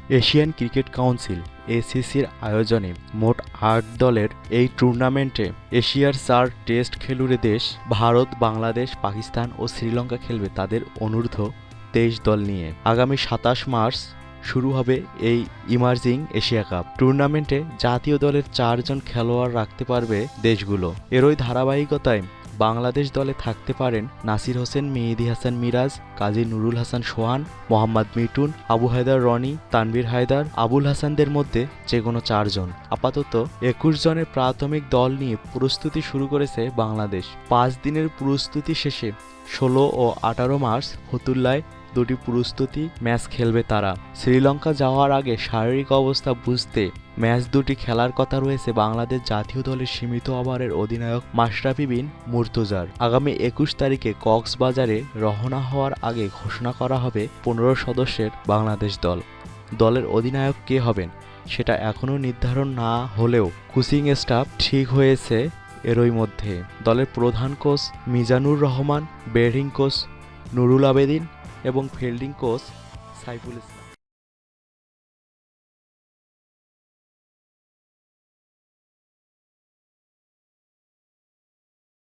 Asian cricket council এসিসির আয়োজনে মোট ৮ দলের এই টুর্নামেন্টে এশিয়ার ৪ টেস্ট খেলুড়ে দেশ ভারত, বাংলাদেশ, পাকিস্তান ও শ্রীলঙ্কা খেলবে তাদের অনূর্ধ্ব ২৩ দল নিয়ে। আগামী ২৭ মার্চ শুরু হবে এই ইমার্জিং এশিয়া কাপ। টুর্নামেন্টে জাতীয় দলের ৪ জন খেলোয়াড় রাখতে পারবে দেশগুলো। এরই ধারাবাহিকতায় বাংলাদেশ দলে থাকতে পারেন নাসির হোসেন, মেহেদী হাসান মিরাজ, কাজী নুরুল হাসান সোহান, মোহাম্মদ মিঠুন, আবু হায়দার রনি, তানভীর হায়দার, আবুল হাসানদের মধ্যে যে কোনো ৪ জন। আপাতত ২১ জনের প্রাথমিক দল নিয়ে প্রস্তুতি শুরু করেছে বাংলাদেশ। ৫ দিনের প্রস্তুতি শেষে ১৬ ও ১৮ মার্চ ফতুল্লায় দুটি প্রস্তুতি ম্যাচ খেলবে তারা। শ্রীলঙ্কা যাওয়ার আগে শারীরিক অবস্থা বুঝতে ম্যাচ দুটি খেলার কথা রয়েছে বাংলাদেশ জাতীয় দলের সীমিত ওভারের অধিনায়ক মাশরাফি বিন মুর্তজার। আগামী ২১ তারিখে কক্সবাজারে রওনা হওয়ার আগে ঘোষণা করা হবে ১৫ সদস্যের বাংলাদেশ দল। দলের অধিনায়ক কে হবেন সেটা এখনও নির্ধারণ না হলেও কোচিং স্টাফ ঠিক হয়েছে এরই মধ্যে। দলের প্রধান coach Mizanur Rahman, batting coach Nurul Abedin এবং ফিল্ডিং কোচ সাইফুল ইসলাম।